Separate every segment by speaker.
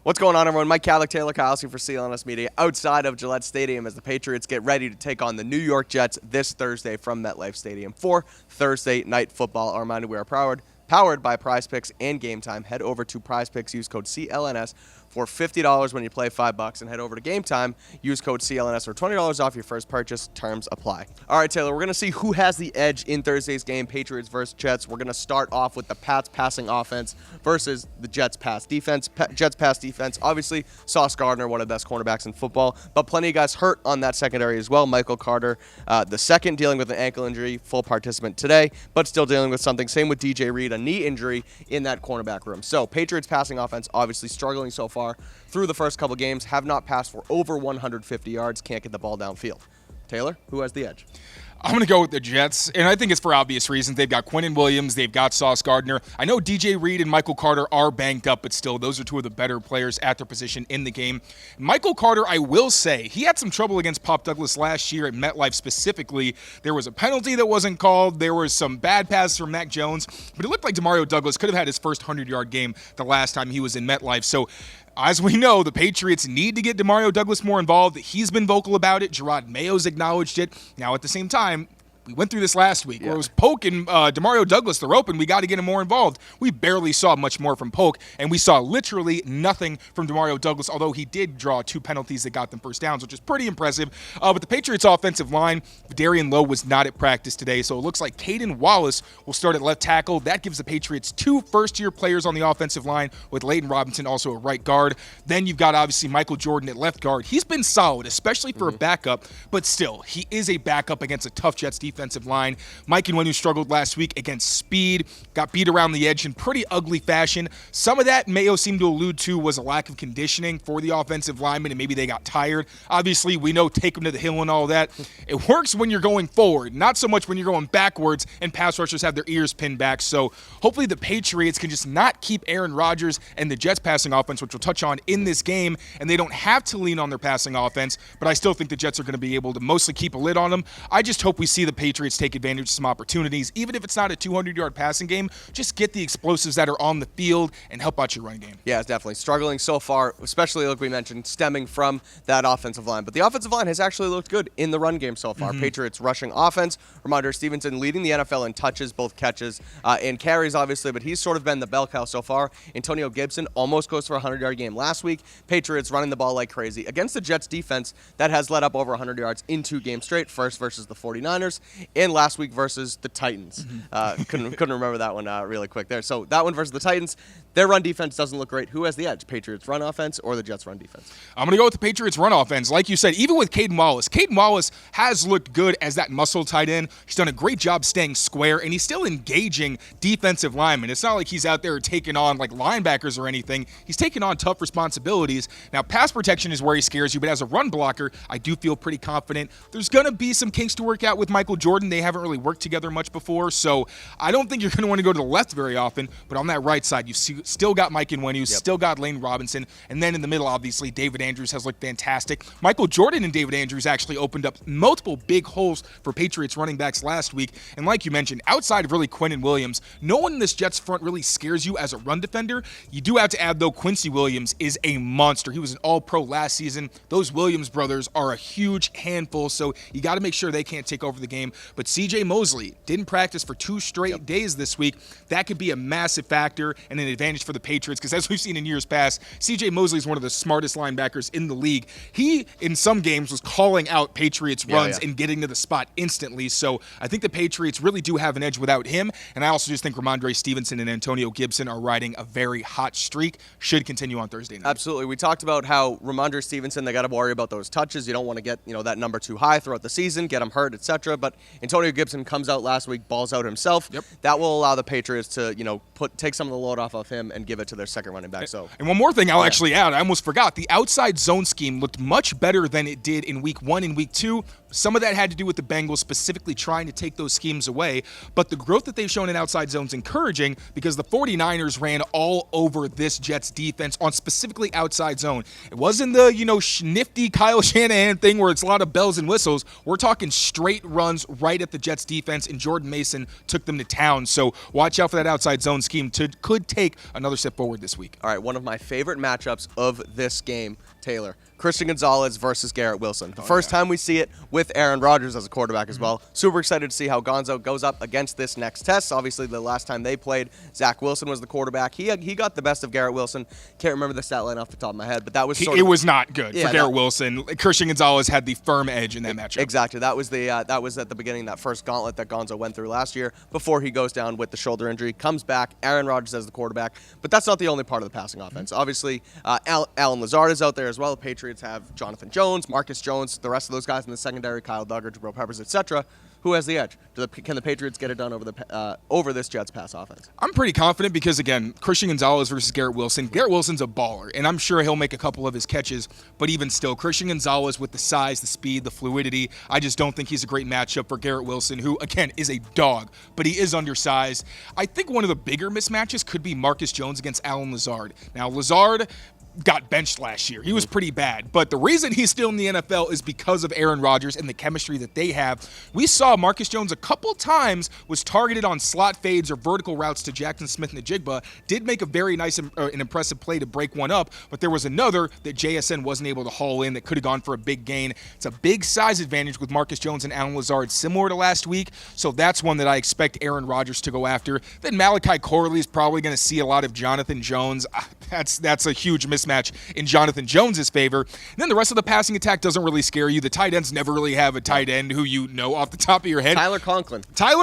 Speaker 1: What's going on, everyone? Mike Kadlick, Tayler Kyles here for CLNS Media outside of Gillette Stadium as the Patriots get ready to take on the New York Jets this Thursday from MetLife Stadium for Thursday Night Football. A reminder, we are powered by Prize Picks and Game Time. Head over to Prize Picks, use code CLNS for $50 when you play $5, and head over to Game Time, use code CLNS for $20 off your first purchase. Terms apply. All right, Taylor, we're going to see who has the edge in Thursday's game, Patriots versus Jets. We're going to start off with the Pats passing offense versus the Jets pass defense. Jets pass defense, obviously, Sauce Gardner, one of the best cornerbacks in football, but plenty of guys hurt on that secondary as well. Michael Carter, the second, dealing with an ankle injury, full participant today, but still dealing with something. Same with DJ Reed, a knee injury in that cornerback room. So Patriots passing offense obviously struggling so far through the first couple games, have not passed for over 150 yards, can't get the ball downfield. Taylor, who has the edge?
Speaker 2: I'm going to go with the Jets, and I think it's for obvious reasons. They've got Quinnen Williams, they've got Sauce Gardner. I know DJ Reed and Michael Carter are banged up, but still, those are two of the better players at their position in the game. Michael Carter, I will say, he had some trouble against Pop Douglas last year at MetLife specifically. There was a penalty that wasn't called. There was some bad passes from Mac Jones, but it looked like Demario Douglas could have had his first 100-yard game the last time he was in MetLife. So, as we know, the Patriots need to get Demario Douglas more involved. He's been vocal about it. Gerard Mayo's acknowledged it. Now, at the same time, we went through this last week where it was Polk and Demario Douglas, the rope, and we got to get him more involved. We barely saw much more from Polk, and we saw literally nothing from Demario Douglas, although he did draw two penalties that got them first downs, which is pretty impressive. But the Patriots' offensive line, Darian Lowe was not at practice today, so it looks like Caden Wallace will start at left tackle. That gives the Patriots two first-year players on the offensive line, with Leighton Robinson also a right guard. Then you've got, obviously, Michael Jordan at left guard. He's been solid, especially for a backup, but still, he is a backup against a tough Jets defensive line. Mike Kadlick struggled last week against speed, got beat around the edge in pretty ugly fashion. Some of that Mayo seemed to allude to was a lack of conditioning for the offensive linemen, and maybe they got tired. Obviously, we know take them to the hill and all that. It works when you're going forward, not so much when you're going backwards and pass rushers have their ears pinned back. So hopefully the Patriots can just not keep Aaron Rodgers and the Jets passing offense, which we'll touch on in this game, and they don't have to lean on their passing offense, but I still think the Jets are going to be able to mostly keep a lid on them. I just hope we see the Patriots take advantage of some opportunities. Even if it's not a 200-yard passing game, just get the explosives that are on the field and help out your running game.
Speaker 1: Yeah, it's definitely struggling so far, especially like we mentioned, stemming from that offensive line. But the offensive line has actually looked good in the run game so far. Patriots rushing offense. Ramondre Stevenson leading the NFL in touches, both catches and carries, obviously, but he's sort of been the bell cow so far. Antonio Gibson almost goes for a 100-yard game last week. Patriots running the ball like crazy against the Jets defense that has led up over 100 yards in 2 games straight, first versus the 49ers and last week versus the Titans. Couldn't remember that one really quick there. So that one versus the Titans, their run defense doesn't look great. Who has the edge, Patriots run offense or the Jets run defense?
Speaker 2: I'm going to go with the Patriots run offense. Like you said, even with Caden Wallace has looked good as that muscle tight end. He's done a great job staying square, and he's still engaging defensive linemen. It's not like he's out there taking on like linebackers or anything. He's taking on tough responsibilities. Now, pass protection is where he scares you, but as a run blocker, I do feel pretty confident. There's going to be some kinks to work out with Michael Jordan. They haven't really worked together much before, so I don't think you're going to want to go to the left very often, but on that right side, you've still got Mike Kadlick, still got Leighton Robinson, and then in the middle, obviously, David Andrews has looked fantastic. Michael Jordan and David Andrews actually opened up multiple big holes for Patriots running backs last week, and like you mentioned, outside of really Quinnen Williams, no one in this Jets front really scares you as a run defender. You do have to add, though, Quincy Williams is a monster. He was an all-pro last season. Those Williams brothers are a huge handful, so you got to make sure they can't take over the game, but C.J. Mosley didn't practice for 2 straight days this week. That could be a massive factor and an advantage for the Patriots because, as we've seen in years past, C.J. Mosley is one of the smartest linebackers in the league. He, in some games, was calling out Patriots runs and getting to the spot instantly. So I think the Patriots really do have an edge without him, and I also just think Ramondre Stevenson and Antonio Gibson are riding a very hot streak. Should continue on Thursday night.
Speaker 1: Absolutely. We talked about how Ramondre Stevenson, they got to worry about those touches. You don't want to get that number too high throughout the season, get him hurt, etc. But Antonio Gibson comes out last week, balls out himself. That will allow the Patriots to take some of the load off of him and give it to their second running back. So,
Speaker 2: and one more thing I'll actually add, I almost forgot, the outside zone scheme looked much better than it did in week 1 and week 2. Some of that had to do with the Bengals specifically trying to take those schemes away, but the growth that they've shown in outside zones encouraging because the 49ers ran all over this Jets defense on specifically outside zone. It wasn't the, nifty Kyle Shanahan thing where it's a lot of bells and whistles. We're talking straight runs right at the Jets defense, and Jordan Mason took them to town. So watch out for that outside zone scheme. Could take another step forward this week.
Speaker 1: All right, one of my favorite matchups of this game, Taylor. Christian Gonzalez versus Garrett Wilson. The first time we see it with Aaron Rodgers as a quarterback as well. Super excited to see how Gonzo goes up against this next test. Obviously, the last time they played, Zach Wilson was the quarterback. He got the best of Garrett Wilson. Can't remember the stat line off the top of my head, but that was
Speaker 2: it was not good for Garrett Wilson. Christian Gonzalez had the firm edge in that matchup.
Speaker 1: Exactly. That was at the beginning, that first gauntlet that Gonzo went through last year before he goes down with the shoulder injury, comes back, Aaron Rodgers as the quarterback. But that's not the only part of the passing offense. Obviously, Alan Lazard is out there as well. The Patriots have Jonathan Jones, Marcus Jones, the rest of those guys in the secondary, Kyle Duggar, Jabril Peppers, etc. Who has the edge? Can the Patriots get it done over this Jets pass offense?
Speaker 2: I'm pretty confident because, again, Christian Gonzalez versus Garrett Wilson. Garrett Wilson's a baller, and I'm sure he'll make a couple of his catches, but even still, Christian Gonzalez with the size, the speed, the fluidity, I just don't think he's a great matchup for Garrett Wilson, who, again, is a dog, but he is undersized. I think one of the bigger mismatches could be Marcus Jones against Alan Lazard. Now, Lazard got benched last year. He was pretty bad. But the reason he's still in the NFL is because of Aaron Rodgers and the chemistry that they have. We saw Marcus Jones a couple times was targeted on slot fades or vertical routes to Jackson Smith-Njigba. Did make a very nice and impressive play to break one up, but there was another that JSN wasn't able to haul in that could have gone for a big gain. It's a big size advantage with Marcus Jones and Alan Lazard, similar to last week. So that's one that I expect Aaron Rodgers to go after. Then Malachi Corley is probably going to see a lot of Jonathan Jones. That's a huge mismatch in Jonathan Jones' favor. And then the rest of the passing attack doesn't really scare you. The tight ends never really have a tight end who you know off the top of your head.
Speaker 1: Tyler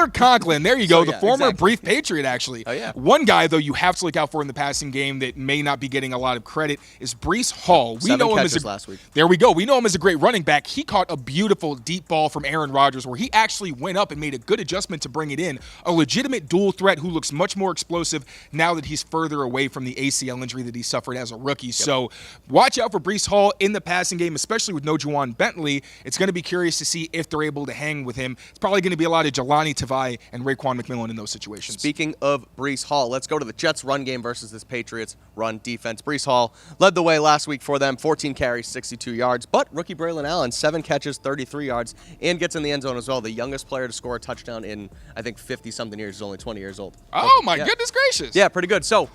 Speaker 1: Conklin,
Speaker 2: there you go. The former brief Patriot, actually.
Speaker 1: Oh, yeah.
Speaker 2: One guy, though, you have to look out for in the passing game that may not be getting a lot of credit is Breece Hall.
Speaker 1: We know him as last week.
Speaker 2: There we go. We know him as a great running back. He caught a beautiful deep ball from Aaron Rodgers where he actually went up and made a good adjustment to bring it in. A legitimate dual threat who looks much more explosive now that he's further away from the ACL injury that he suffered as a rookie. Yep. So watch out for Breece Hall in the passing game, especially with no Juwan Bentley. It's going to be curious to see if they're able to hang with him. It's probably going to be a lot of Jelani Tavai and Raekwon McMillan in those situations.
Speaker 1: Speaking of Breece Hall, let's go to the Jets run game versus this Patriots run defense. Breece Hall led the way last week for them, 14 carries, 62 yards, but rookie Braylon Allen, 7 catches, 33 yards, and gets in the end zone as well. The youngest player to score a touchdown in, I think, 50-something years. He's only 20 years old.
Speaker 2: Oh, my goodness gracious.
Speaker 1: Yeah, pretty good. So,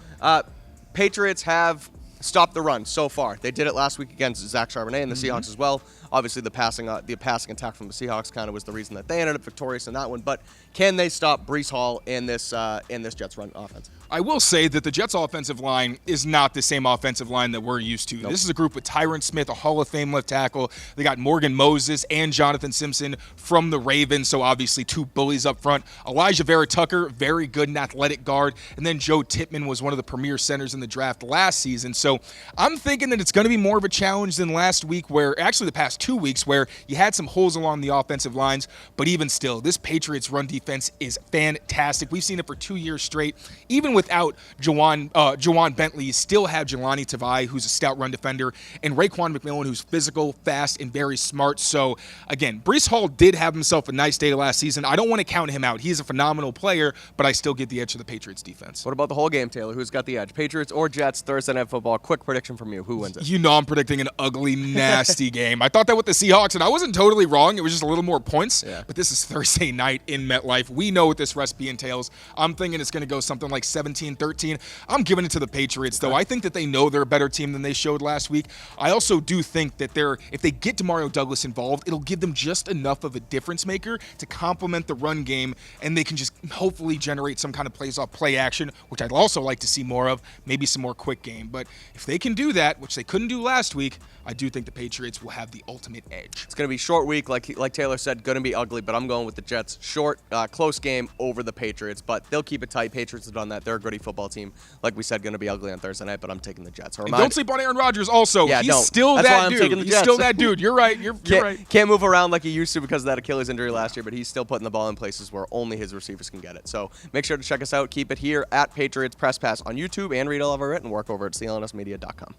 Speaker 1: Patriots have stopped the run so far. They did it last week against Zach Charbonnet and the Seahawks as well. Obviously, the passing attack from the Seahawks kind of was the reason that they ended up victorious in that one. But can they stop Breece Hall in this Jets run offense?
Speaker 2: I will say that the Jets' offensive line is not the same offensive line that we're used to. Nope. This is a group with Tyron Smith, a Hall of Fame left tackle. They got Morgan Moses and Jonathan Simpson from the Ravens, so obviously 2 bullies up front. Elijah Vera Tucker, very good and athletic guard. And then Joe Tippmann was one of the premier centers in the draft last season. So I'm thinking that it's going to be more of a challenge than last week, actually the past 2 weeks, where you had some holes along the offensive lines. But even still, this Patriots run defense is fantastic. We've seen it for 2 years straight. Even without Juwan Bentley, you still have Jelani Tavai, who's a stout run defender, and Raekwon McMillan, who's physical, fast, and very smart. So, again, Breece Hall did have himself a nice day last season. I don't want to count him out. He's a phenomenal player, but I still get the edge to the Patriots defense.
Speaker 1: What about the whole game, Taylor? Who's got the edge? Patriots or Jets, Thursday Night Football? Quick prediction from you. Who wins it?
Speaker 2: You know I'm predicting an ugly, nasty game. I thought that with the Seahawks, and I wasn't totally wrong. It was just a little more points. Yeah. But this is Thursday night in MetLife. We know what this recipe entails. I'm thinking it's going to go something like 17-13. I'm giving it to the Patriots, though. I think that they know they're a better team than they showed last week. I also do think that if they get Demario Douglas involved, it'll give them just enough of a difference maker to complement the run game, and they can just hopefully generate some kind of plays off play action, which I'd also like to see more of, maybe some more quick game. But if they can do that, which they couldn't do last week, I do think the Patriots will have the ultimate edge.
Speaker 1: It's going to be a short week, like Taylor said, going to be ugly, but I'm going with the Jets. Short, close game over the Patriots, but they'll keep it tight. Patriots have done that. They're a gritty football team. Like we said, going to be ugly on Thursday night, but I'm taking the Jets.
Speaker 2: Don't sleep on Aaron Rodgers also.
Speaker 1: Yeah,
Speaker 2: He's still that dude.
Speaker 1: He's
Speaker 2: still that dude. You're right. You're right.
Speaker 1: Can't move around like he used to because of that Achilles injury last year, but he's still putting the ball in places where only his receivers can get it. So make sure to check us out. Keep it here at Patriots Press Pass on YouTube and read all of our written work over at clnsmedia.com.